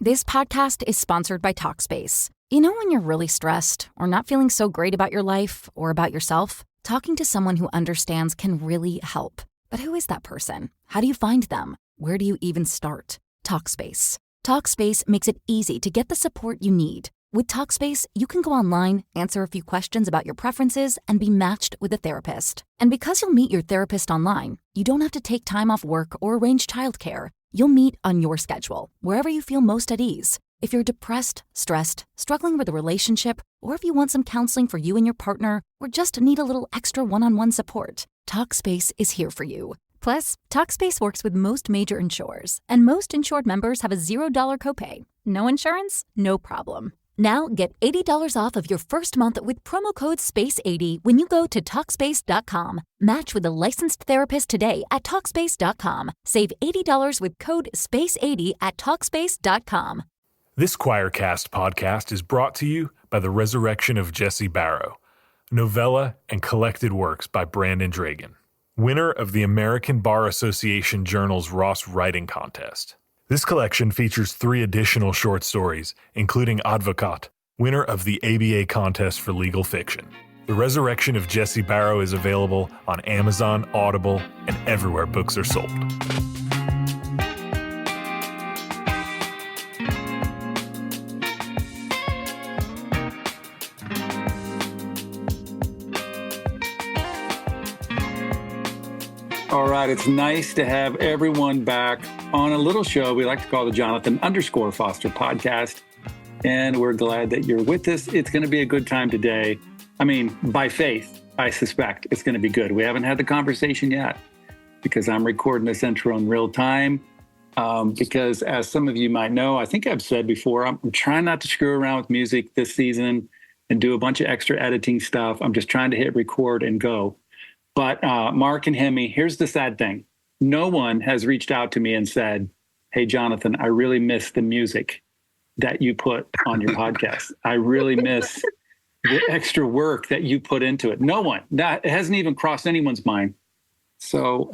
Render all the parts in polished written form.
This podcast is sponsored by Talkspace. You know when you're really stressed or not feeling so great about your life or about yourself? Talking to someone who understands can really help. But who is that person? How do you find them? Where do you even start? Talkspace. Talkspace makes it easy to get the support you need. With Talkspace, you can go online, answer a few questions about your preferences, and be matched with a therapist. And because you'll meet your therapist online, you don't have to take time off work or arrange childcare. You'll meet on your schedule, wherever you feel most at ease. If you're depressed, stressed, struggling with a relationship, or if you want some counseling for you and your partner, or just need a little extra one-on-one support, Talkspace is here for you. Plus, Talkspace works with most major insurers, and most insured members have a $0 copay. No insurance? No problem. Now get $80 off of your first month with promo code SPACE80 when you go to Talkspace.com. Match with a licensed therapist today at Talkspace.com. Save $80 with code SPACE80 at Talkspace.com. This Choircast podcast is brought to you by The Resurrection of Jesse Barrow, novella and collected works by Brandon Dragon, winner of the American Bar Association Journal's Ross Writing Contest. This collection features 3 additional short stories, including Advocat, winner of the ABA contest for legal fiction. The Resurrection of Jesse Barrow is available on Amazon, Audible, and everywhere books are sold. All right, it's nice to have everyone back on a little show we like to call the Jonathan_Foster podcast. And we're glad that you're with us. It's going to be a good time today. I mean, by faith, I suspect it's going to be good. We haven't had the conversation yet because I'm recording this intro in real time. Because as some of you might know, I think I've said before, I'm trying not to screw around with music this season and do a bunch of extra editing stuff. I'm just trying to hit record and go. But Mark and Hyemi, here's the sad thing. No one has reached out to me and said, hey, Jonathan, I really miss the music that you put on your podcast. I really miss the extra work that you put into it. No one. That it hasn't even crossed anyone's mind. So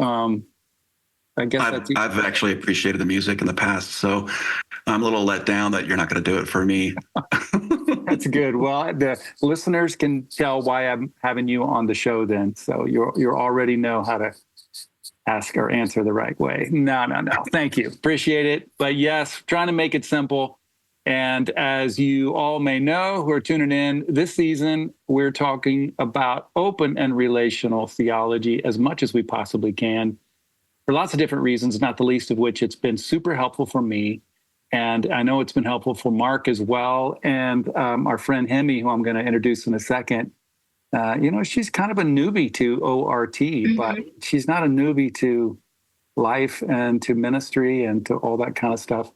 I guess I've actually appreciated the music in the past. So I'm a little let down that you're not going to do it for me. That's good. Well, the listeners can tell why I'm having you on the show then. So you already know how to ask or answer the right way. No. Thank you. Appreciate it. But yes, trying to make it simple. And as you all may know who are tuning in, this season, we're talking about open and relational theology as much as we possibly can for lots of different reasons, not the least of which it's been super helpful for me. And I know it's been helpful for Mark as well. And our friend Hyemi, who I'm going to introduce in a second, she's kind of a newbie to ORT, but she's not a newbie to life and to ministry and to all that kind of stuff.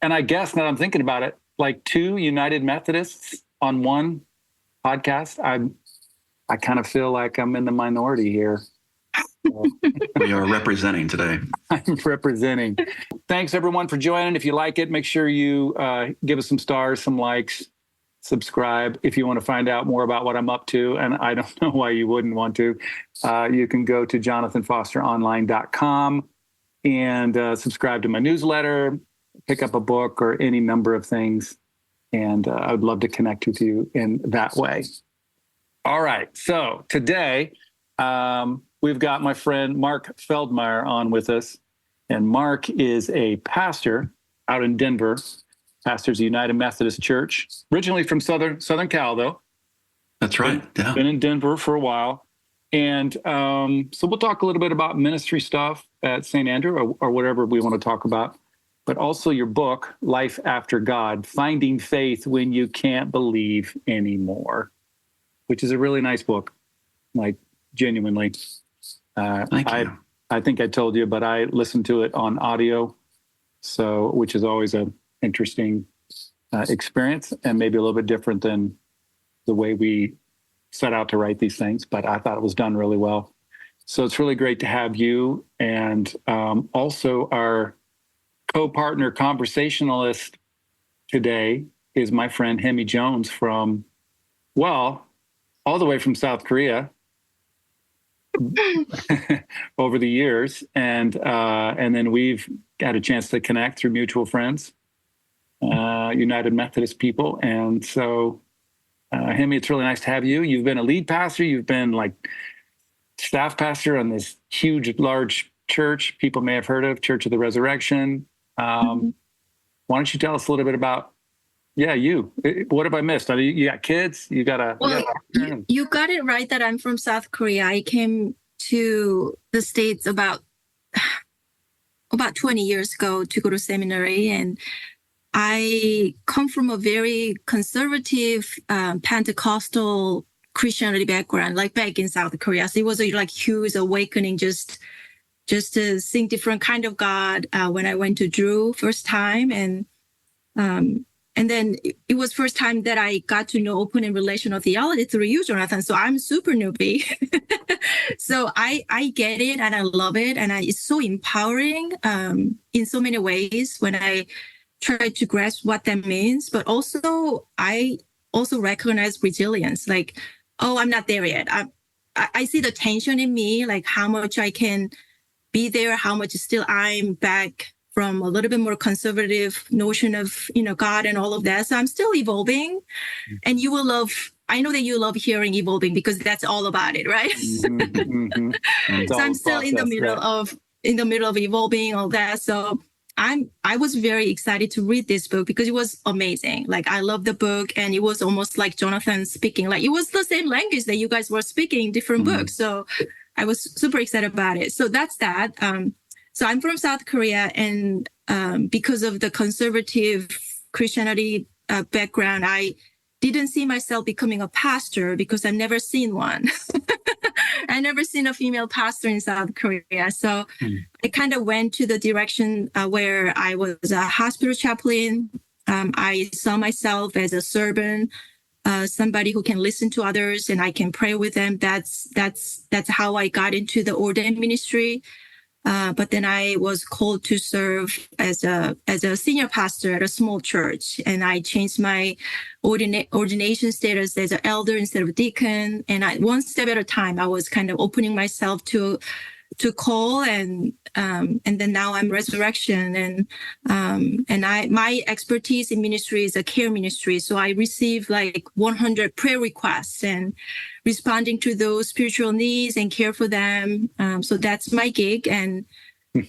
And I guess now I'm thinking about it, like 2 United Methodists on one podcast, I kind of feel like I'm in the minority here. We are representing today. I'm representing. Thanks, everyone, for joining. If you like it, make sure you give us some stars, some likes, subscribe. If you want to find out more about what I'm up to, and I don't know why you wouldn't want to, you can go to jonathanfosteronline.com and subscribe to my newsletter, pick up a book or any number of things. And I would love to connect with you in that way. All right. So today, we've got my friend Mark Feldmeir on with us. And Mark is a pastor out in Denver, pastors the United Methodist Church, originally from Southern Cal, though. That's right. Yeah. Been in Denver for a while. And so we'll talk a little bit about ministry stuff at St. Andrew or whatever we want to talk about, but also your book, Life After God, Finding Faith When You Can't Believe Anymore, which is a really nice book, like genuinely. Thank you. I think I told you, but I listened to it on audio, so which is always an interesting experience and maybe a little bit different than the way we set out to write these things, but I thought it was done really well. So it's really great to have you. And also our co-partner conversationalist today is my friend Hyemi Jones from, well, all the way from South Korea over the years. And then we've had a chance to connect through mutual friends. United Methodist people. And so, Hyemi, it's really nice to have you. You've been a lead pastor. You've been like staff pastor on this huge, large church people may have heard of, Church of the Resurrection. Why don't you tell us a little bit about, you? What have I missed? You got kids? You got a... Well, you got it right that I'm from South Korea. I came to the States about 20 years ago to go to seminary, and I come from a very conservative Pentecostal Christianity background, like back in South Korea. So it was a like huge awakening, just to sing different kind of God when I went to Drew first time, and then it was first time that I got to know open and relational theology through you, Jonathan. So I'm super newbie. So I get it and I love it. And it's so empowering in so many ways when I try to grasp what that means. But also, I also recognize resilience. Like, oh, I'm not there yet. I see the tension in me, like how much I can be there, how much still I'm back from a little bit more conservative notion of, God and all of that. So I'm still evolving, and you will love, I know that you love hearing evolving because that's all about it, right? So I'm still in the middle of evolving, all that. So I was very excited to read this book because it was amazing. Like, I love the book, and it was almost like Jonathan speaking, like it was the same language that you guys were speaking in different books. So I was super excited about it. So that's that. So I'm from South Korea, and because of the conservative Christianity background, I didn't see myself becoming a pastor because I've never seen one. I never seen a female pastor in South Korea. So I kind of went to the direction where I was a hospital chaplain. I saw myself as a servant, somebody who can listen to others and I can pray with them. That's how I got into the ordained ministry. But then I was called to serve as a senior pastor at a small church, and I changed my ordination status as an elder instead of deacon. And one step at a time, I was kind of opening myself to call, and then now I'm resurrection, and my expertise in ministry is a care ministry. So I receive like 100 prayer requests and responding to those spiritual needs and care for them. So that's my gig, and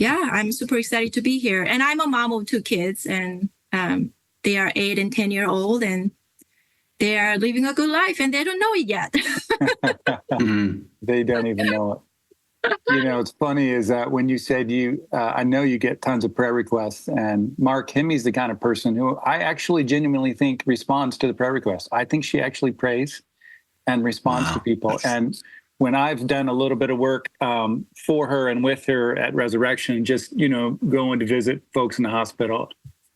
I'm super excited to be here. And I'm a mom of 2 kids, and they are 8 and 10-year-old, and they are living a good life, and they don't know it yet. They don't even know it. It's funny is that when you said I know you get tons of prayer requests, and Mark, Hyemi's the kind of person who I actually genuinely think responds to the prayer requests. I think she actually prays and responds to people. And when I've done a little bit of work for her and with her at Resurrection, just, going to visit folks in the hospital,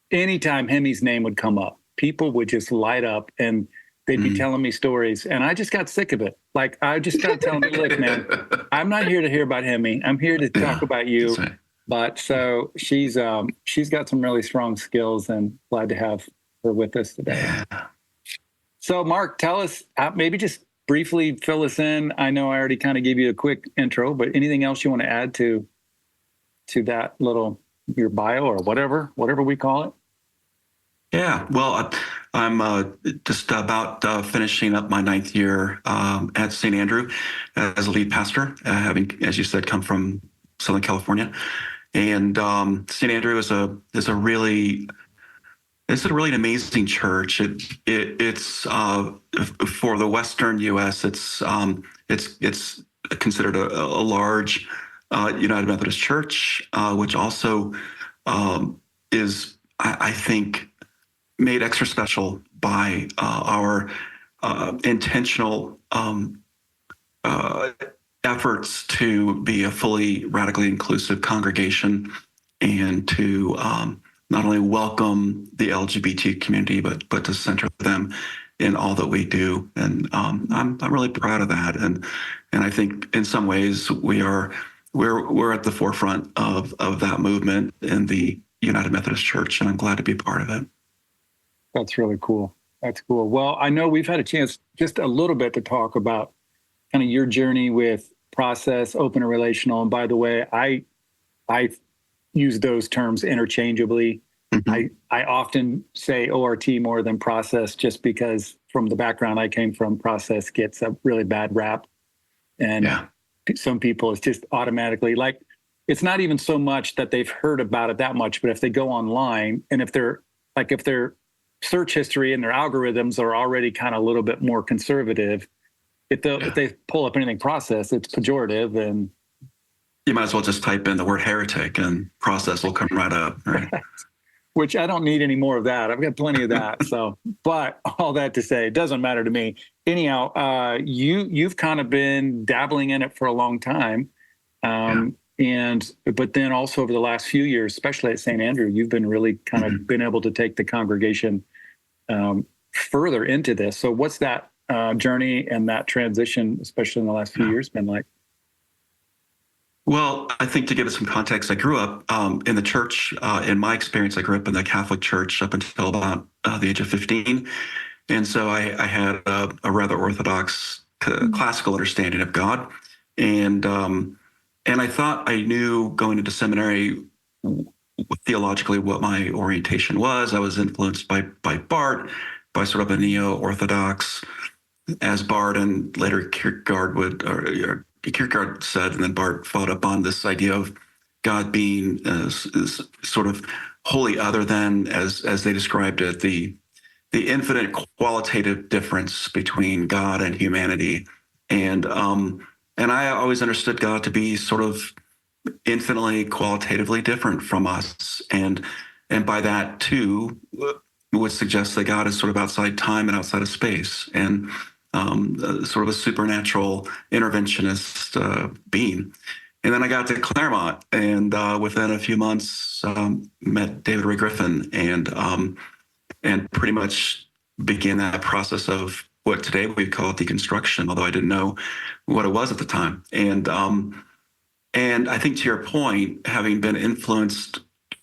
anytime Hyemi's name would come up, people would just light up and they'd be telling me stories, and I just got sick of it. Like, I just got to tell them, look, man, I'm not here to hear about Hyemi. I'm here to talk about you. Right. But so she's got some really strong skills, and glad to have her with us today. Yeah. So, Mark, tell us, maybe just briefly fill us in. I know I already kind of gave you a quick intro, but anything else you want to add to that your bio or whatever we call it? Yeah, well, I'm just about finishing up my 9th year at St. Andrew as a lead pastor, having, as you said, come from Southern California. And St. Andrew is a really an amazing church. It's for the Western U.S. It's considered a large United Methodist church, which also is, I think, made extra special by our intentional efforts to be a fully radically inclusive congregation, and to not only welcome the LGBT community, but to center them in all that we do. And I'm really proud of that. And I think in some ways we're at the forefront of that movement in the United Methodist Church, and I'm glad to be a part of it. That's really cool. That's cool. Well, I know we've had a chance just a little bit to talk about kind of your journey with process, open, and relational. And by the way, I use those terms interchangeably. I often say ORT more than process, just because from the background I came from, process gets a really bad rap. And some people, it's just automatically like, it's not even so much that they've heard about it that much, but if they go online and if their search history and their algorithms are already kind of a little bit more conservative, if they pull up anything process, it's pejorative. And you might as well just type in the word heretic and process will come right up. Right? Which I don't need any more of that. I've got plenty of that. So, but all that to say, it doesn't matter to me. Anyhow, you've kind of been dabbling in it for a long time. But then also over the last few years, especially at St. Andrew, you've been really kind of been able to take the congregation further into this. So what's that journey and that transition, especially in the last few years, been like? Well, I think to give it some context, I grew up in the church. In my experience, I grew up in the Catholic Church up until about the age of 15. And so I had a rather orthodox classical understanding of God. And I thought I knew going into seminary theologically what my orientation was. I was influenced by Barth, by sort of a neo-orthodox, as Barth and later Kierkegaard said, and then Barth fought up on this idea of God being sort of wholly other than, as they described it, the infinite qualitative difference between God and humanity. And I always understood God to be sort of infinitely qualitatively different from us. And by that, too, would suggest that God is sort of outside time and outside of space, and sort of a supernatural interventionist being. And then I got to Claremont, and within a few months, met David Ray Griffin, and pretty much began that process of what today we call deconstruction, although I didn't know what it was at the time. And I think, to your point, having been influenced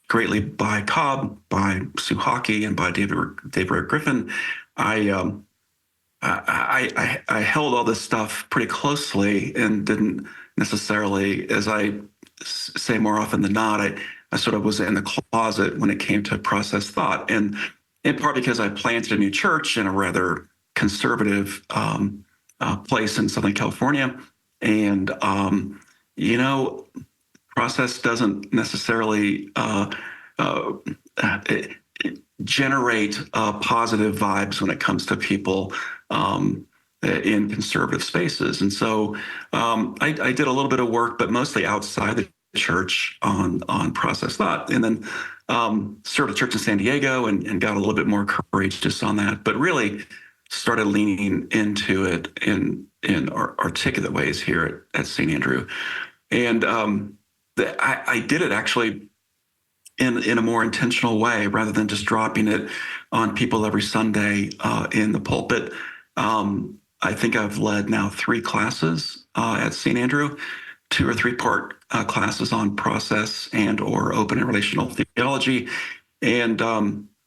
greatly by Cobb, by Sue Hockey, and by David Ray Griffin, I held all this stuff pretty closely and didn't necessarily, as I say more often than not, I sort of was in the closet when it came to process thought. And in part because I planted a new church in a rather conservative place in Southern California. And, process doesn't necessarily generate positive vibes when it comes to people in conservative spaces. And so I did a little bit of work, but mostly outside the church on process thought, and then served a church in San Diego and got a little bit more courageous on that, but really started leaning into it in articulate ways here at St. Andrew. And I did it actually in a more intentional way, rather than just dropping it on people every Sunday in the pulpit. I think I've led now 3 classes at St. Andrew, 2 or 3 part classes on process and or open and relational theology. And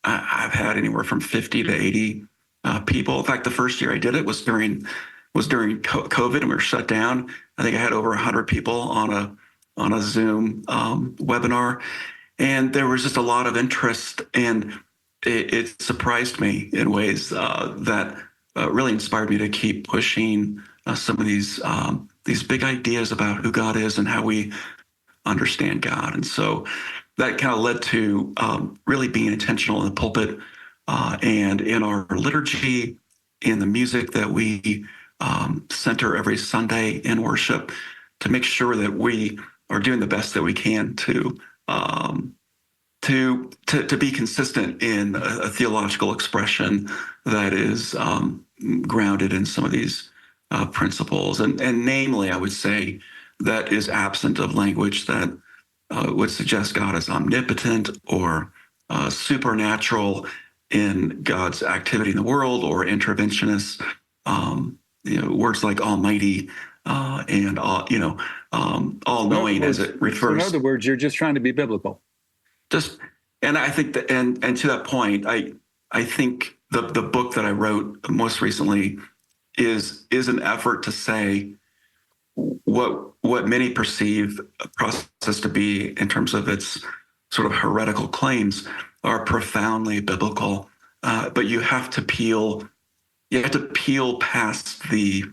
I've had anywhere from 50 to 80 people. In fact, the first year I did it was during COVID, and we were shut down. I think I had over 100 people on a Zoom webinar. And there was just a lot of interest, and it surprised me in ways that really inspired me to keep pushing some of these big ideas about who God is and how we understand God. And so that kind of led to really being intentional in the pulpit and in our liturgy, in the music that we center every Sunday in worship, to make sure that we are doing the best that we can to be consistent in a theological expression that is grounded in some of these principles, and namely, I would say, that is absent of language that would suggest God as omnipotent or supernatural in God's activity in the world, or interventionist. Words like almighty and all-knowing, as it refers. In other words, you're just trying to be biblical. And I think that, and to that point, I think the book that I wrote most recently is an effort to say what many perceive a process to be in terms of its sort of heretical claims. are profoundly biblical, but you have to peel past the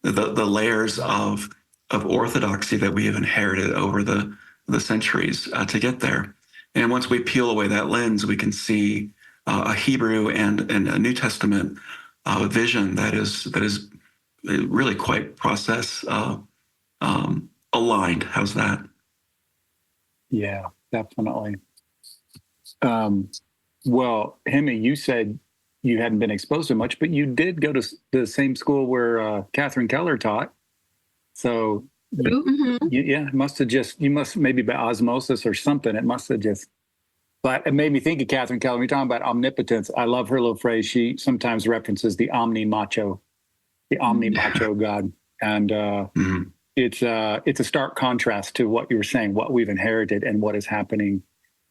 layers of orthodoxy that we have inherited over the centuries to get there. And once we peel away that lens, we can see a Hebrew and a New Testament vision that is really quite process aligned. How's that? Yeah, definitely. Well, Hyemi, you said you hadn't been exposed to much, but you did go to the same school where Catherine Keller taught. So, you must maybe by osmosis or something, it must have just, but it made me think of Catherine Keller. We're talking about omnipotence. I love her little phrase. She sometimes references the omni-macho God. And it's a stark contrast to what you were saying, what we've inherited and what is happening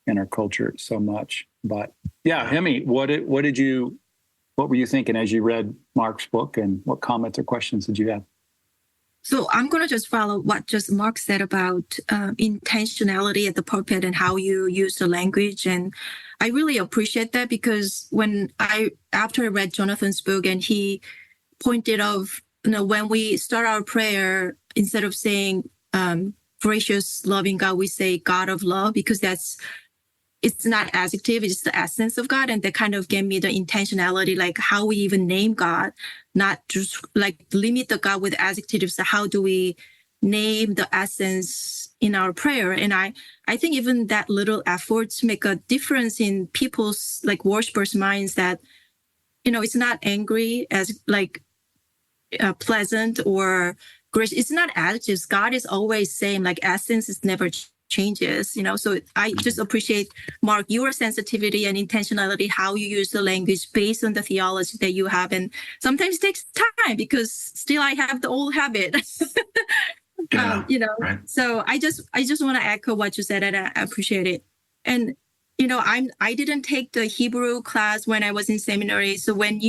in our culture so much. But yeah, Hyemi, what were you thinking as you read Mark's book, and what comments or questions did you have? So I'm going to just follow what just Mark said about intentionality at the pulpit and how you use the language. And I really appreciate that, because after I read Jonathan's book, and he pointed out, when we start our prayer, instead of saying gracious, loving God, we say God of love, because it's not adjective, it's the essence of God. And that kind of gave me the intentionality, like how we even name God, not just like limit the God with adjectives. So how do we name the essence in our prayer? And I think even that little effort to make a difference in people's, like, worshipers' minds, that, it's not angry as like pleasant or gracious. It's not adjectives. God is always same, like essence is never changes, so I just appreciate, Mark, your sensitivity and intentionality, how you use the language based on the theology that you have. And sometimes it takes time, because still I have the old habit. Right. So I just want to echo what you said, and I appreciate it. And I didn't take the Hebrew class when I was in seminary. So in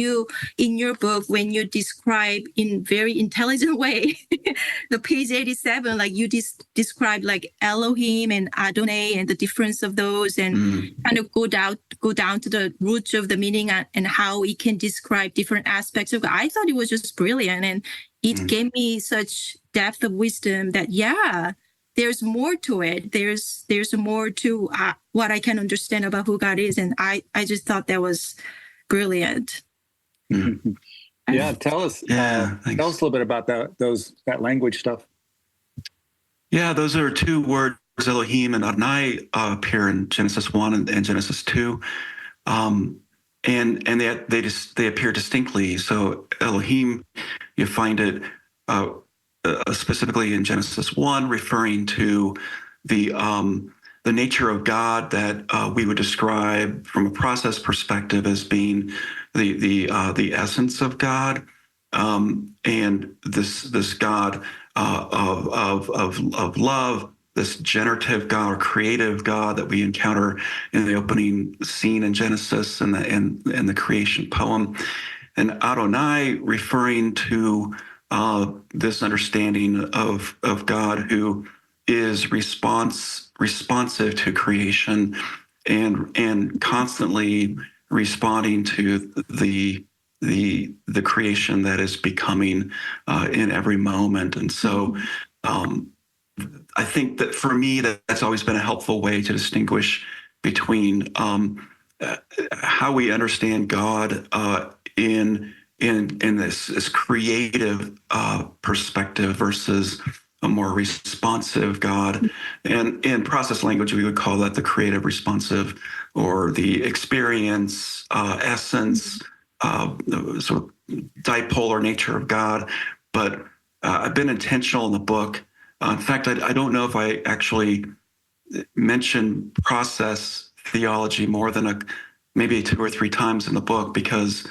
your book, when you describe in very intelligent way, the page 87, like you describe like Elohim and Adonai and the difference of those, and kind of go down to the roots of the meaning and how it can describe different aspects of God. I thought it was just brilliant, and it gave me such depth of wisdom that, there's more to it. There's more to what I can understand about who God is. And I just thought that was brilliant. Yeah, tell us a little bit about that language stuff. Yeah, those are two words, Elohim and Adonai, appear in Genesis 1 and Genesis 2. And they appear distinctly. So Elohim, you find it specifically in Genesis 1, referring to the nature of God that we would describe from a process perspective as being the essence of God, and this God of love, this generative God or creative God that we encounter in the opening scene in Genesis and the creation poem, and Adonai referring to this understanding of God who is responsive to creation and constantly responding to the creation that is becoming in every moment. And so I think that for me, that's always been a helpful way to distinguish between how we understand God in this creative perspective versus a more responsive God. And in process language, we would call that the creative responsive, or the experience, essence, the sort of dipolar nature of God. But I've been intentional in the book. In fact, I don't know if I actually mentioned process theology more than maybe 2 or 3 times in the book, because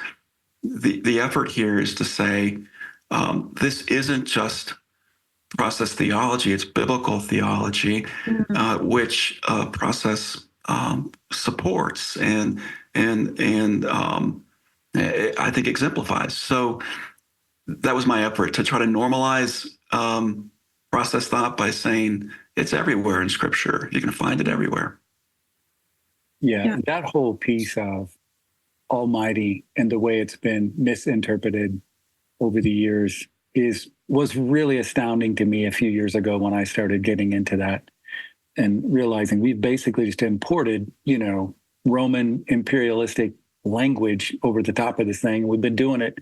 the effort here is to say, this isn't just process theology, it's biblical theology, which process supports and I think exemplifies. So that was my effort, to try to normalize process thought by saying it's everywhere in Scripture. You can find it everywhere. Yeah, that whole piece of Almighty and the way it's been misinterpreted over the years was really astounding to me a few years ago when I started getting into that and realizing we've basically just imported, Roman imperialistic language over the top of this thing. We've been doing it,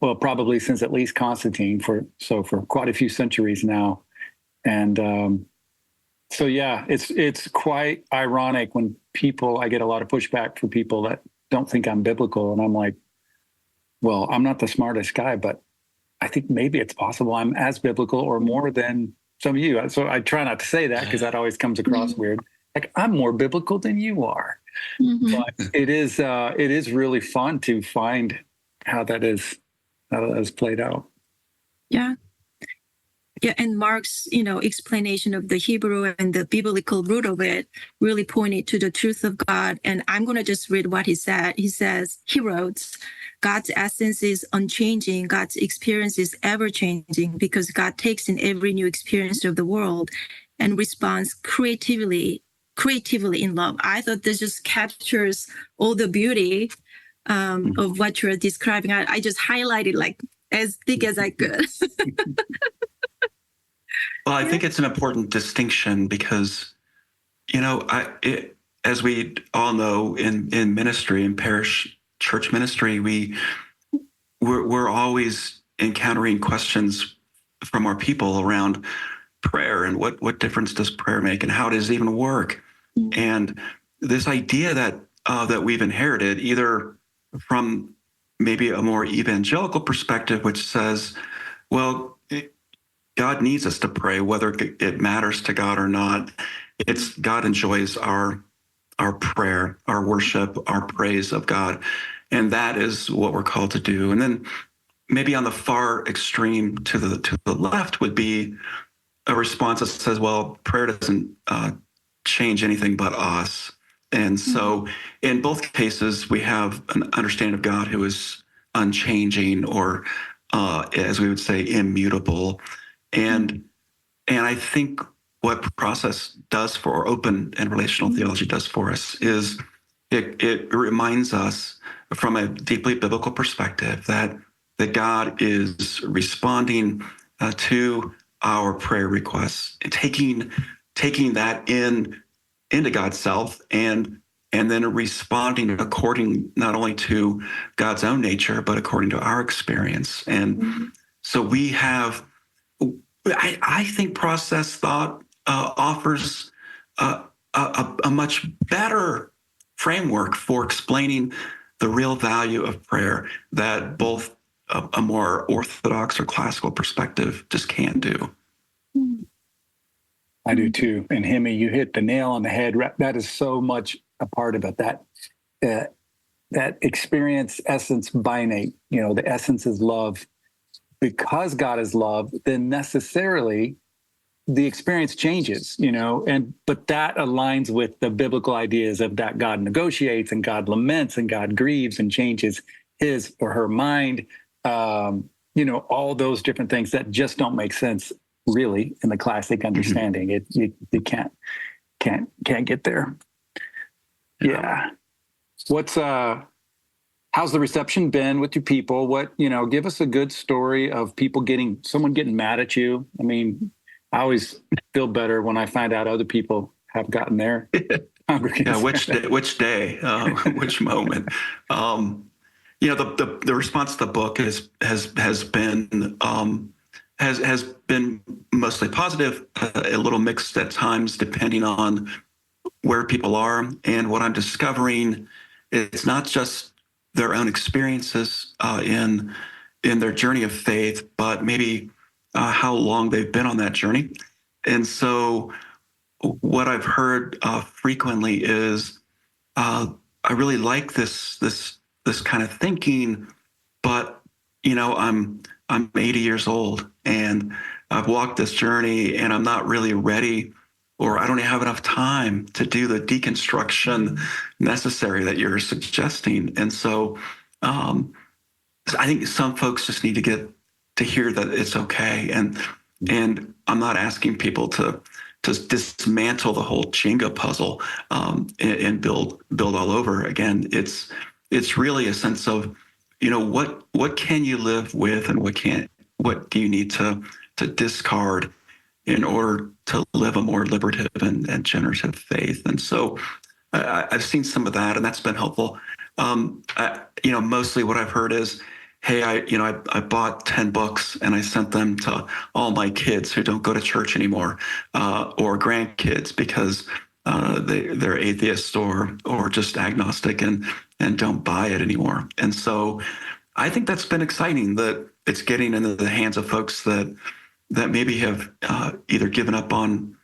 well, probably since at least Constantine for quite a few centuries now. And so, yeah, it's quite ironic when I get a lot of pushback for people that don't think I'm biblical. And I'm like, well, I'm not the smartest guy, but I think maybe it's possible I'm as biblical or more than some of you. So I try not to say that because that always comes across weird. Like, I'm more biblical than you are. But it is really fun to find how that is played out. Yeah. Yeah, and Mark's, explanation of the Hebrew and the biblical root of it really pointed to the truth of God. And I'm going to just read what he said. He wrote, God's essence is unchanging. God's experience is ever changing because God takes in every new experience of the world and responds creatively in love. I thought this just captures all the beauty of what you're describing. I just highlighted like as thick as I could. Well, I think it's an important distinction because, as we all know, in ministry, in parish church ministry, we're always encountering questions from our people around prayer and what difference does prayer make and how does it even work? And this idea that we've inherited either from maybe a more evangelical perspective, which says, well, God needs us to pray, whether it matters to God or not. God enjoys our prayer, our worship, our praise of God. And that is what we're called to do. And then maybe on the far extreme to the left would be a response that says, well, prayer doesn't change anything but us. And so in both cases, we have an understanding of God who is unchanging or, as we would say, immutable. And I think what process does for open and relational theology does for us is it reminds us from a deeply biblical perspective that God is responding to our prayer requests, taking that into God's self and then responding according not only to God's own nature, but according to our experience. And so we have, I think process thought offers a much better framework for explaining the real value of prayer that both a more orthodox or classical perspective just can't do. I do too. And Hyemi, you hit the nail on the head. That is so much a part of it. That experience essence binate, the essence is love. Because God is love, then necessarily the experience changes, but that aligns with the biblical ideas of that God negotiates and God laments and God grieves and changes his or her mind. All those different things that just don't make sense really in the classic understanding. You can't get there. Yeah. How's the reception been with your people? Give us a good story of someone getting mad at you. I mean, I always feel better when I find out other people have gotten their congregants. Yeah, which day, which moment. The response to the book has been mostly positive, a little mixed at times, depending on where people are. And what I'm discovering, it's not just their own experiences in their journey of faith, but maybe how long they've been on that journey. And so what I've heard frequently is, I really like this kind of thinking, but I'm 80 years old and I've walked this journey and I'm not really ready, or I don't have enough time to do the deconstruction necessary that you're suggesting. And so I think some folks just need to get to hear that it's okay. And I'm not asking people to dismantle the whole Jenga puzzle and build all over again. It's really a sense of, what can you live with and what do you need to discard in order to live a more liberative and generative faith. And so I've seen some of that, and that's been helpful. Mostly what I've heard is, hey, I bought 10 books and I sent them to all my kids who don't go to church anymore, or grandkids because they're atheists or just agnostic and don't buy it anymore. And so I think that's been exciting, that it's getting into the hands of folks that maybe have either given up on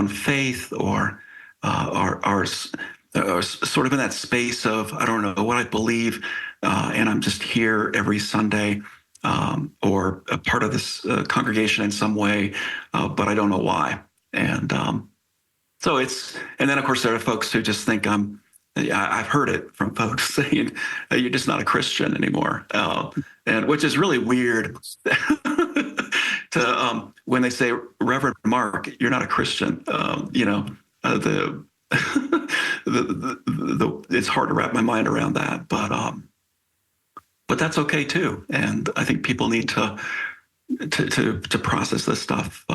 faith or are sort of in that space of, I don't know what I believe, and I'm just here every Sunday, or a part of this congregation in some way, but I don't know why. And and then of course there are folks who just think I've heard it from folks saying, you're just not a Christian anymore, and which is really weird. To when they say, Reverend Mark, you're not a Christian, it's hard to wrap my mind around that, but that's okay too. And I think people need to process this stuff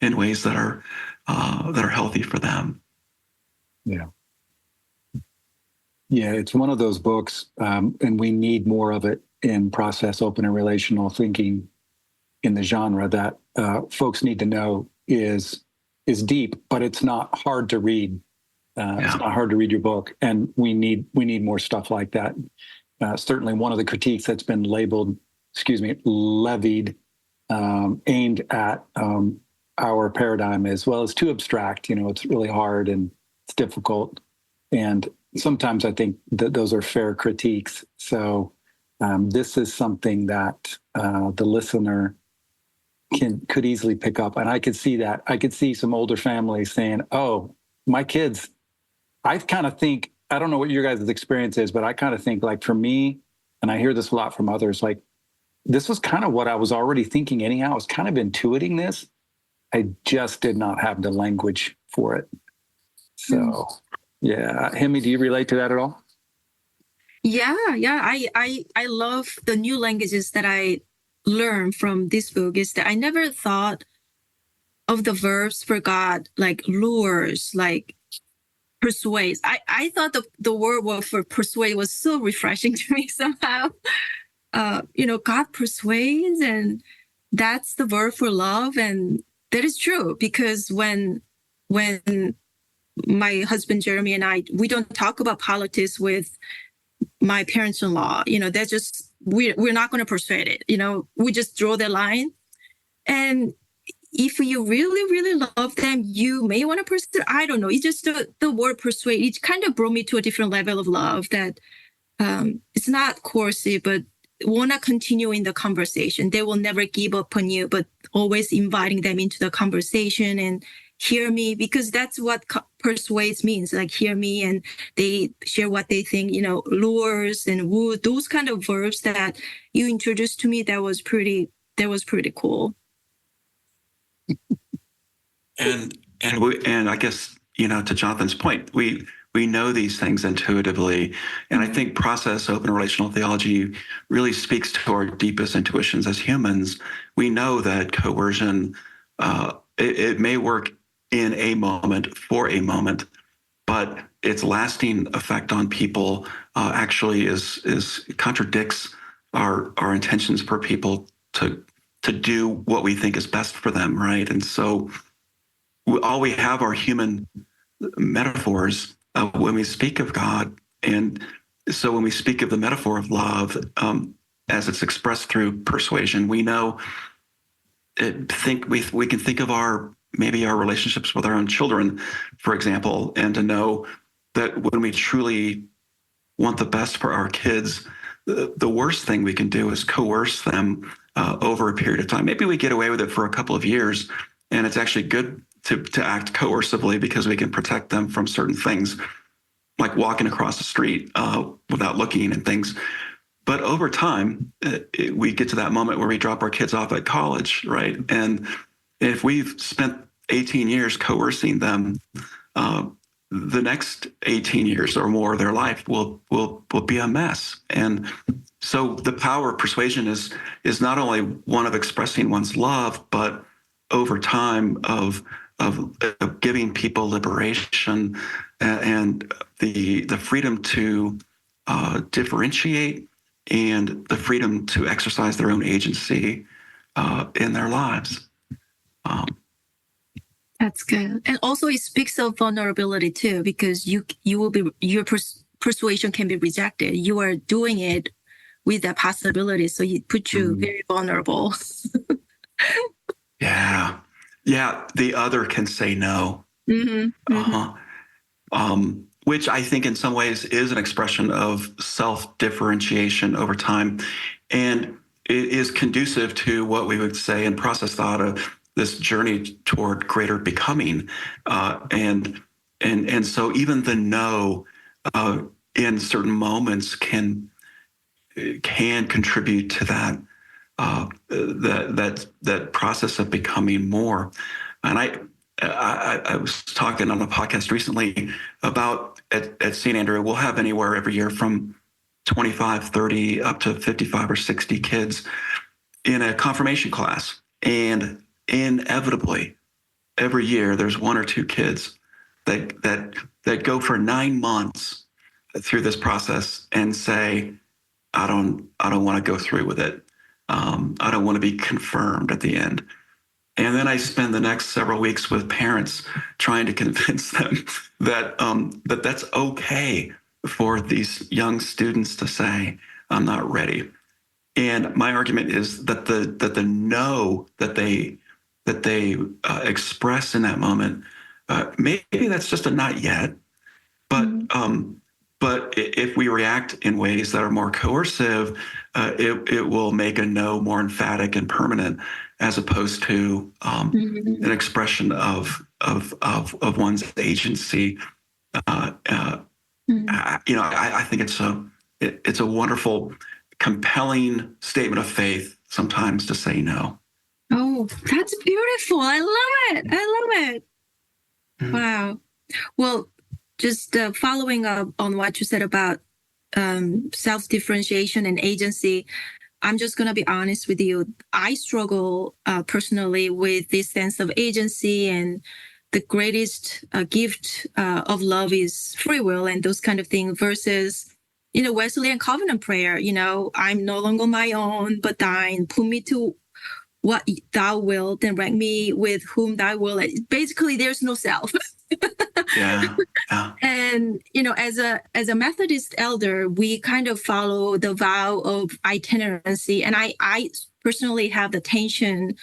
in ways that are healthy for them. Yeah. Yeah, it's one of those books, and we need more of it in process, open, and relational thinking in the genre that folks need to know is deep, but it's not hard to read. It's not hard to read your book, and we need more stuff like that. Certainly, one of the critiques that's been levied, aimed at our paradigm is, well, it's too abstract. It's really hard and it's difficult, and sometimes I think that those are fair critiques. So this is something that the listener could easily pick up. And I could see that. I could see some older families saying, oh, my kids, I kind of think, I don't know what your guys' experience is, but I kind of think, like, for me, and I hear this a lot from others, like, this was kind of what I was already thinking anyhow. I was kind of intuiting this. I just did not have the language for it. So, yeah. Hyemi, do you relate to that at all? Yeah. I love the new languages that I learned from this book. Is that I never thought of the verbs for God like lures, like persuades. I thought the word for persuade was so refreshing to me somehow. God persuades, and that's the verb for love. And that is true, because when my husband Jeremy and we don't talk about politics with my parents-in-law, they're just, we're not going to persuade it. We just draw the line. And if you really, really love them, you may want to pursue. I don't know. It's just the word persuade. It kind of brought me to a different level of love that it's not coercive, but want to continue in the conversation. They will never give up on you, but always inviting them into the conversation and hear me, because that's what persuades means, like hear me, and they share what they think, lures and woo, those kind of verbs that you introduced to me. That was pretty cool. And I guess, to Jonathan's point, we know these things intuitively. And I think process open relational theology really speaks to our deepest intuitions as humans. We know that coercion, it may work in a moment, for a moment, but its lasting effect on people actually contradicts our intentions for people to do what we think is best for them, right? And so all we have are human metaphors when we speak of God. And so when we speak of the metaphor of love, as it's expressed through persuasion, we know, we can think of maybe our relationships with our own children, for example, and to know that when we truly want the best for our kids, the worst thing we can do is coerce them over a period of time. Maybe we get away with it for a couple of years, and it's actually good to act coercively because we can protect them from certain things, like walking across the street without looking and things. But over time, we get to that moment where we drop our kids off at college, right? And if we've spent 18 years coercing them, the next 18 years or more of their life will be a mess. And so the power of persuasion is not only one of expressing one's love, but over time of giving people liberation and the freedom to differentiate and the freedom to exercise their own agency in their lives. That's good. And also it speaks of vulnerability too, because your persuasion can be rejected. You are doing it with that possibility. So it puts you very vulnerable. Yeah. The other can say no. Which I think in some ways is an expression of self-differentiation over time. And it is conducive to what we would say in process thought of this journey toward greater becoming. And so even the no in certain moments can contribute to that process of becoming more. And I was talking on a podcast recently about at St. Andrew, we'll have anywhere every year from 25, 30 up to 55 or 60 kids in a confirmation class. And inevitably, every year there's one or two kids that go for 9 months through this process and say, I don't want to go through with it. I don't want to be confirmed at the end. And then I spend the next several weeks with parents trying to convince them that that's okay for these young students to say, I'm not ready. And my argument is that the no that they express in that moment, maybe that's just a not yet, but if we react in ways that are more coercive, it will make a no more emphatic and permanent, as opposed to an expression of one's agency. I think it's a wonderful, compelling statement of faith sometimes to say no. Oh, that's beautiful. I love it. Wow. Well, just following up on what you said about self-differentiation and agency, I'm just going to be honest with you. I struggle personally with this sense of agency, and the greatest gift of love is free will and those kind of things versus, Wesleyan covenant prayer, I'm no longer my own, but thine. Put me to what thou wilt, and rank me with whom thou wilt. Basically, there's no self. Yeah. And as a Methodist elder, we kind of follow the vow of itinerancy, and I personally have the tension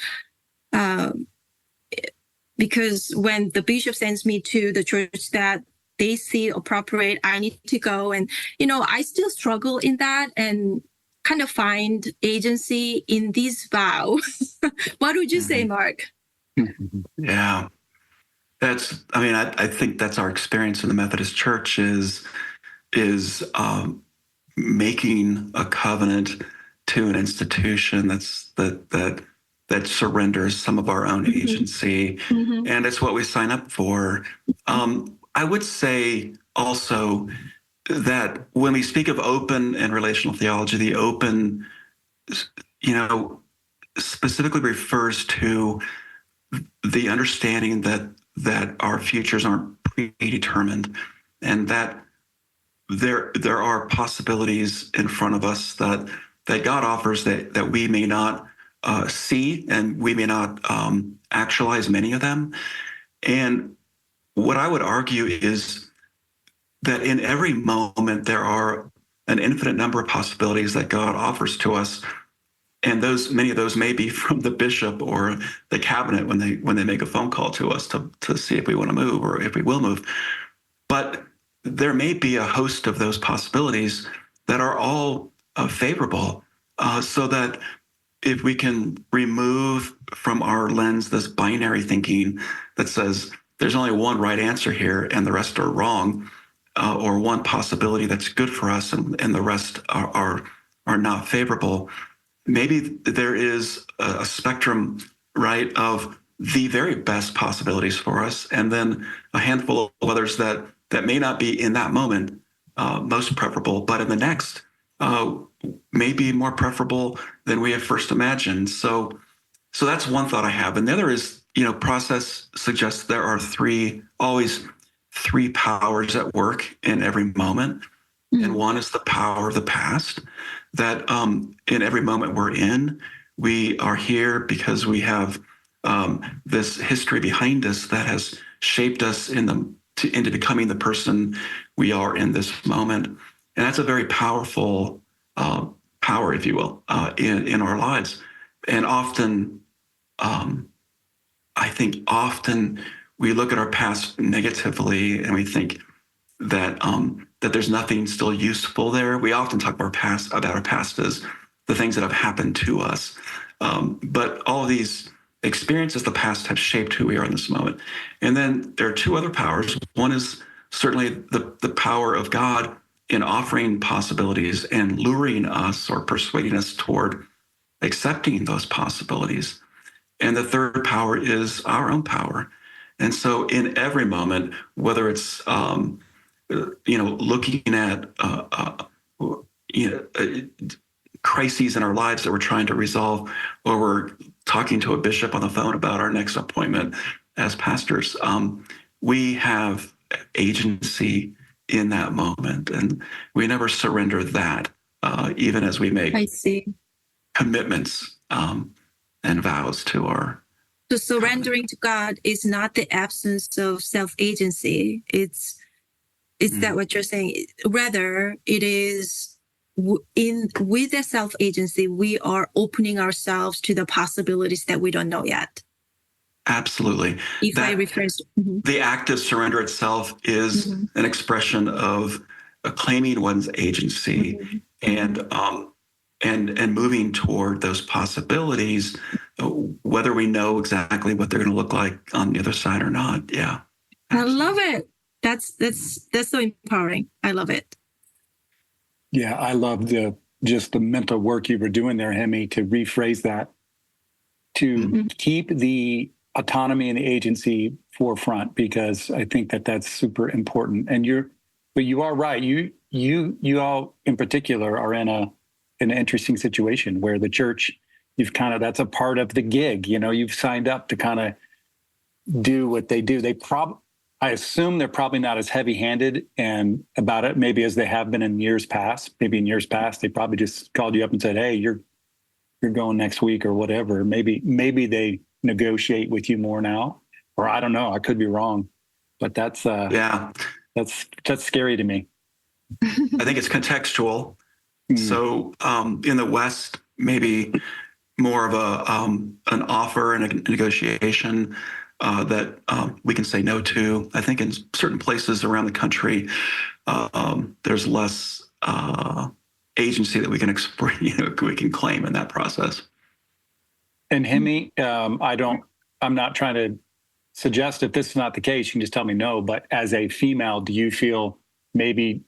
because when the bishop sends me to the church that they see appropriate, I need to go, and I still struggle in that and kind of find agency in this vow. What would you say, Mark? Yeah. I think that's our experience in the Methodist Church is making a covenant to an institution that surrenders some of our own agency, and it's what we sign up for. I would say also that when we speak of open and relational theology, the open, specifically refers to the understanding that our futures aren't predetermined, and that there are possibilities in front of us that God offers that we may not see, and we may not actualize many of them. And what I would argue is that in every moment there are an infinite number of possibilities that God offers to us. And many of those may be from the bishop or the cabinet when they make a phone call to us to see if we want to move or if we will move. But there may be a host of those possibilities that are all favorable, so that if we can remove from our lens this binary thinking that says there's only one right answer here and the rest are wrong, or one possibility that's good for us and the rest are not favorable. Maybe there is a spectrum, right, of the very best possibilities for us, and then a handful of others that may not be in that moment most preferable, but in the next may be more preferable than we had first imagined. So that's one thought I have. And the other is, process suggests there are always three powers at work in every moment. Mm-hmm. And one is the power of the past, that in every moment we're in, we are here because we have this history behind us that has shaped us into becoming the person we are in this moment. And that's a very powerful power, if you will, in our lives. And often, I think we look at our past negatively and we think that there's nothing still useful there. We often talk about our past as the things that have happened to us. But all of these experiences of the past have shaped who we are in this moment. And then there are two other powers. One is certainly the power of God in offering possibilities and luring us or persuading us toward accepting those possibilities. And the third power is our own power. And so in every moment, whether it's looking at crises in our lives that we're trying to resolve, or we're talking to a bishop on the phone about our next appointment as pastors, we have agency in that moment, and we never surrender that, even as we make commitments and vows to our. So surrendering to God is not the absence of self-agency. Is that what you're saying? Rather, it is with the self-agency, we are opening ourselves to the possibilities that we don't know yet. Absolutely. I rephrase, the act of surrender itself is an expression of claiming one's agency and moving toward those possibilities, whether we know exactly what they're going to look like on the other side or not. Yeah, absolutely. I love it. That's so empowering. I love it. Yeah, I love the mental work you were doing there, Hyemi, to rephrase that, to keep the autonomy and the agency forefront, because I think that's super important. And you are right. You all in particular are in an interesting situation where the church, that's a part of the gig. You've signed up to kind of do what they do. I assume they're probably not as heavy-handed and about it maybe as they have been in years past. Maybe in years past, they probably just called you up and said, "Hey, you're going next week," or whatever. Maybe they negotiate with you more now, or I don't know. I could be wrong, but that's scary to me. I think it's contextual. So in the West, maybe more of an offer and a negotiation that we can say no to. I think in certain places around the country, there's less agency that we can we can claim in that process. And Hyemi, I'm not trying to suggest if this is not the case, you can just tell me no. But as a female, do you feel maybe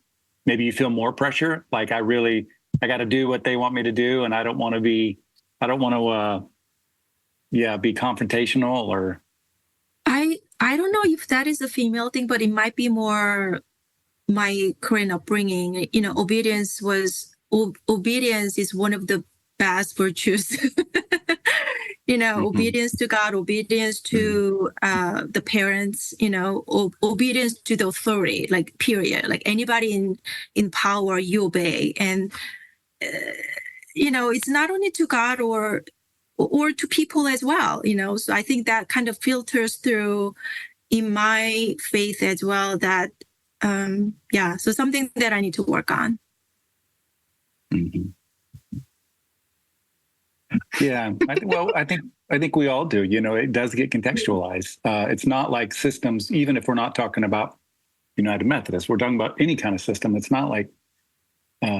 you feel more pressure? Like I got to do what they want me to do, and I don't want to be confrontational or. I don't know if that is a female thing, but it might be more my current upbringing. Obedience is one of the best virtues. Obedience to God, obedience to the parents, obedience to the authority, like period. Like anybody in power, you obey. And, it's not only to God or to people as well, So I think that kind of filters through in my faith as well, that, so something that I need to work on. Mm-hmm. Yeah. I think we all do, it does get contextualized. It's not like systems, even if we're not talking about United Methodist, we're talking about any kind of system. It's not like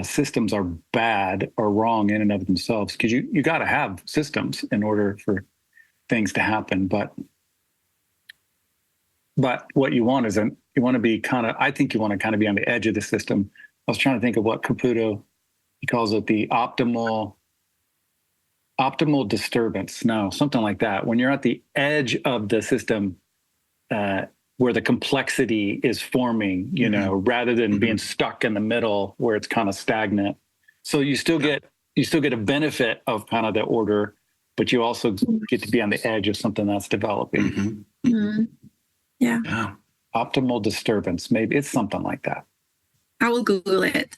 systems are bad or wrong in and of themselves, because you got to have systems in order for things to happen. But what you want is you want to be I think you want to kind of be on the edge of the system. I was trying to think of what Caputo, he calls it the optimal Optimal disturbance. No, something like that. When you're at the edge of the system, where the complexity is forming, rather than being stuck in the middle where it's kind of stagnant. So you still get a benefit of kind of the order, but you also get to be on the edge of something that's developing. Yeah. Optimal disturbance. Maybe it's something like that. I will Google it.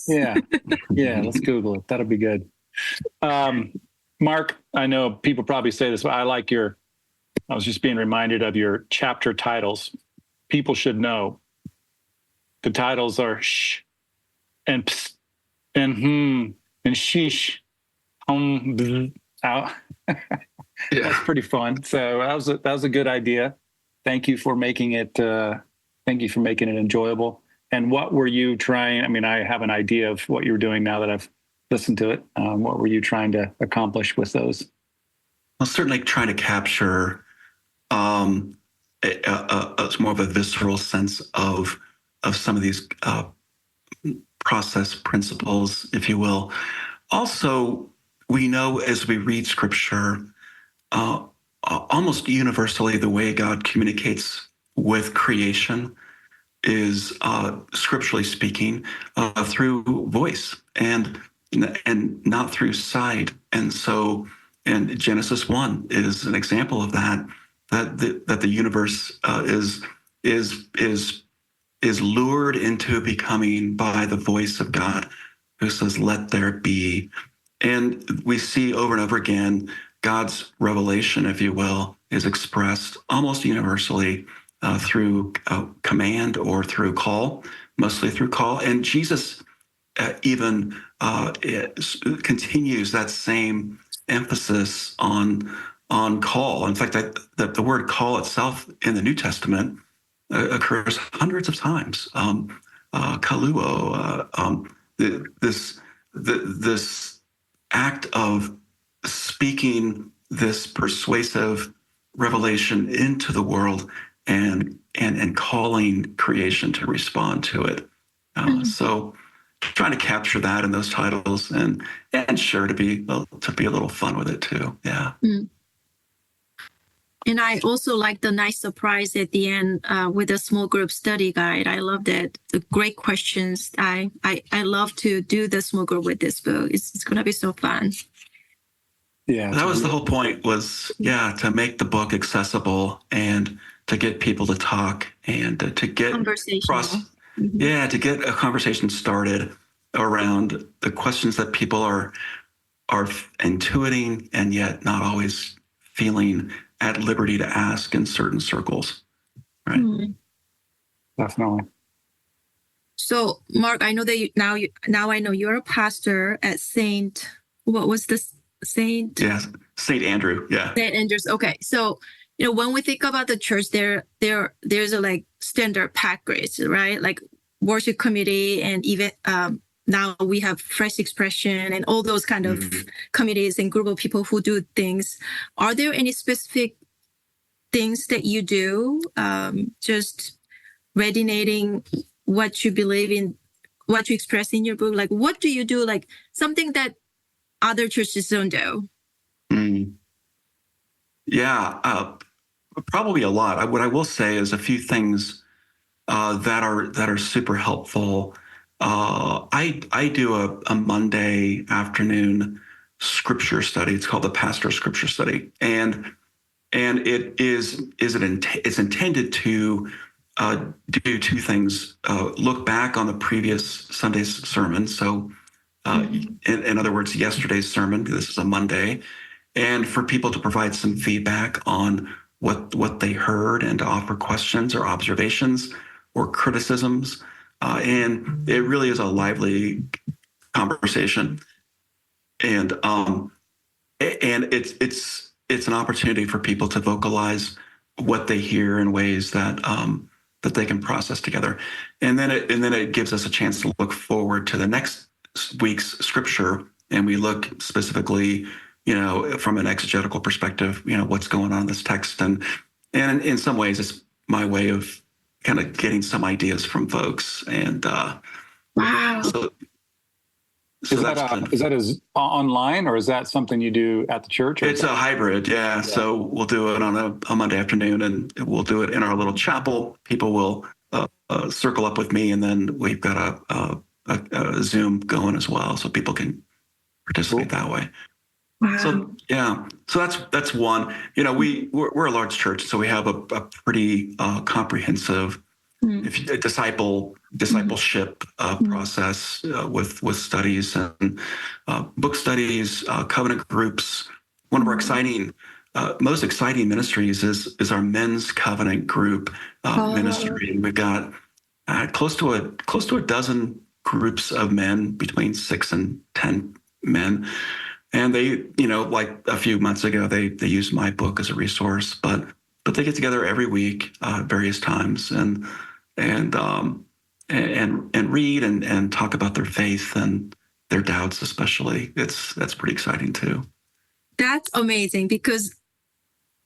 Yeah. Let's Google it. That'll be good. Mark, I know people probably say this, but I was just being reminded of your chapter titles. People should know. The titles are shh and psst and and sheesh. Out. That's pretty fun. So that was a good idea. Thank you for making it. Thank you for making it enjoyable. And what were you trying? I mean, I have an idea of what you're doing now that I've listened to it. What were you trying to accomplish with those? Well, certainly trying to capture more of a visceral sense of some of these process principles, if you will. Also, we know as we read Scripture, almost universally, the way God communicates with creation is, scripturally speaking, through voice and not through sight. And so, and Genesis 1 is an example of that. That the universe is lured into becoming by the voice of God, who says, "Let there be." And we see over and over again God's revelation, if you will, is expressed almost universally through command or through call, mostly through call. And Jesus even continues that same emphasis on call. In fact, the word call itself in the New Testament occurs hundreds of times. Kaluo, this act of speaking this persuasive revelation into the world and calling creation to respond to it. So trying to capture that in those titles and sure to be a little fun with it too. Yeah. And I also like the nice surprise at the end with the small group study guide. I love that. The great questions. I love to do the small group with this book. It's going to be so fun. Yeah. That was the whole point, was, to make the book accessible and to get people to talk and to get to get a conversation started around the questions that people are intuiting and yet not always feeling at liberty to ask in certain circles, right? Definitely. So, Mark, I know that now I know you're a pastor at Saint. What was this? Saint? Yes, Saint Andrew. Yeah. Saint Andrews. Okay, so when we think about the church, there's a like standard package, right? Like worship committee, and even now we have fresh expression and all those kind of committees and group of people who do things. Are there any specific things that you do, just resonating what you believe in, what you express in your book? Like, what do you do? Like something that other churches don't do? Yeah, probably a lot. What I will say is a few things that are super helpful. I do a Monday afternoon scripture study. It's called the Pastor Scripture Study, and it's intended to do two things: look back on the previous Sunday's sermon. So, in other words, yesterday's sermon. This is a Monday, and for people to provide some feedback on what they heard and to offer questions or observations or criticisms. And it really is a lively conversation, and it's an opportunity for people to vocalize what they hear in ways that they can process together, and then it gives us a chance to look forward to the next week's scripture, and we look specifically, from an exegetical perspective, what's going on in this text, and in some ways it's my way of kind of getting some ideas from folks. And wow. So So is that online, or is that something you do at the church? It's a hybrid, yeah. So we'll do it on a Monday afternoon, and we'll do it in our little chapel. People will circle up with me, and then we've got a Zoom going as well, so people can participate that way. Wow. So yeah, so that's one. You know, we're a large church, so we have a pretty comprehensive discipleship process with studies and book studies, covenant groups. One of our most exciting ministries is our men's covenant group ministry. We've got close to a dozen groups of men, between 6 and 10 men. And they, like a few months ago, they used my book as a resource, but they get together every week, various times, and read and talk about their faith and their doubts, especially. That's pretty exciting too. That's amazing, because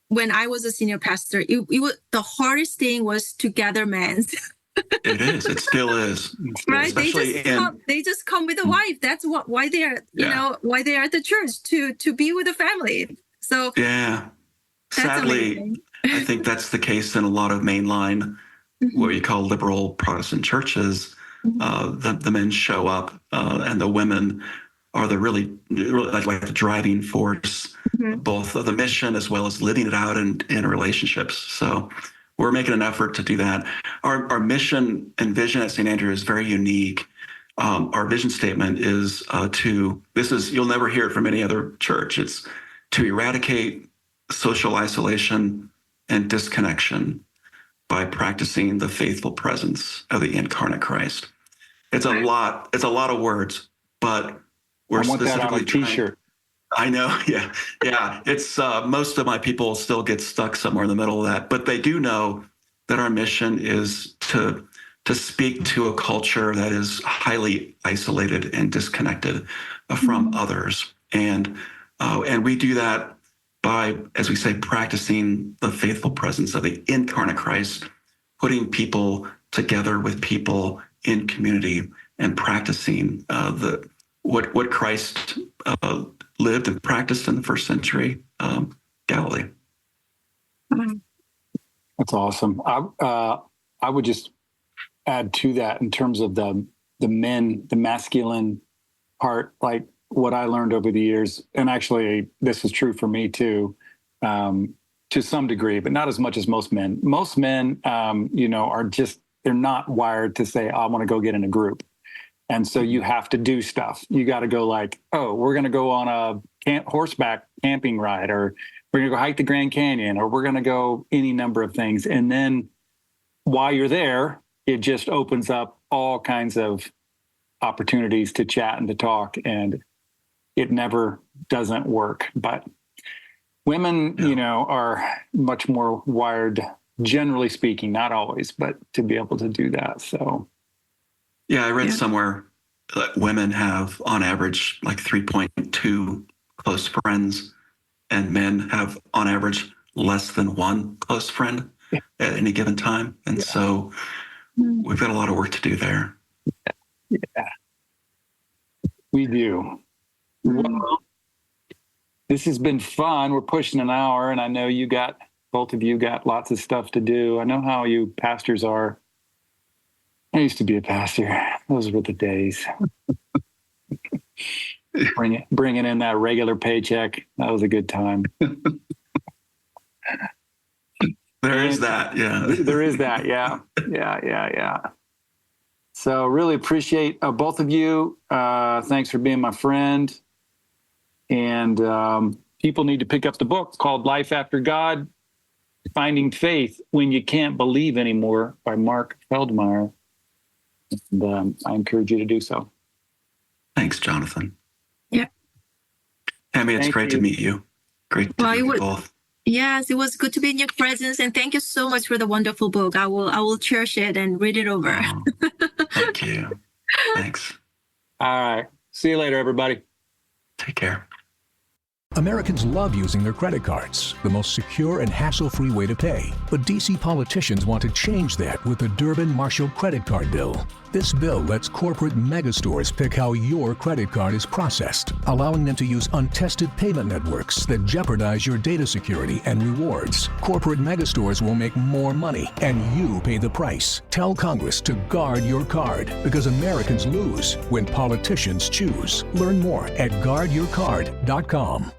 when I was a senior pastor, the hardest thing was to gather men. It is. It still is. Right? They just come with a wife. That's why they are, why they are at the church, to be with the family. So yeah, sadly, I think that's the case in a lot of mainline, what you call liberal Protestant churches. The men show up, and the women are the really like the driving force, both of the mission as well as living it out in relationships. So we're making an effort to do that. Our mission and vision at St. Andrew is very unique. Our vision statement is you'll never hear it from any other church. It's to eradicate social isolation and disconnection by practicing the faithful presence of the incarnate Christ. It's a lot of words, but we're specifically that on a T-shirt. I know, yeah. It's most of my people still get stuck somewhere in the middle of that, but they do know that our mission is to speak to a culture that is highly isolated and disconnected from others, and we do that by, as we say, practicing the faithful presence of the incarnate Christ, putting people together with people in community and practicing what Christ lived and practiced in the first century Galilee. That's awesome. I would just add to that in terms of the men, the masculine part, like what I learned over the years, and actually this is true for me too, to some degree, but not as much as most men. Most men, they're not wired to say, I want to go get in a group. And so you have to do stuff. You got to go like, oh, we're going to go on a horseback camping ride, or we're going to go hike the Grand Canyon, or we're going to go any number of things. And then while you're there, it just opens up all kinds of opportunities to chat and to talk, and it never doesn't work. But women, are much more wired, generally speaking, not always, but to be able to do that. So. Yeah, I read somewhere that women have, on average, like 3.2 close friends, and men have, on average, less than one close friend at any given time. And so we've got a lot of work to do there. Yeah, we do. Well, this has been fun. We're pushing an hour, and I know both of you got lots of stuff to do. I know how you pastors are. I used to be a pastor. Those were the days. Bringing in that regular paycheck. That was a good time. There is that, yeah. There is that, yeah. Yeah. So really appreciate both of you. Thanks for being my friend. And people need to pick up the book called Life After God, Finding Faith When You Can't Believe Anymore by Mark Feldmeir. And I encourage you to do so. Thanks, Jonathan. Yeah. Hyemi, it's great to meet you. Great to meet you both. Yes, it was good to be in your presence, and thank you so much for the wonderful book. I will cherish it and read it over. Oh, thank you. Thanks. All right. See you later, everybody. Take care. Americans love using their credit cards, the most secure and hassle-free way to pay. But D.C. politicians want to change that with the Durbin-Marshall credit card bill. This bill lets corporate megastores pick how your credit card is processed, allowing them to use untested payment networks that jeopardize your data security and rewards. Corporate megastores will make more money, and you pay the price. Tell Congress to guard your card, because Americans lose when politicians choose. Learn more at guardyourcard.com.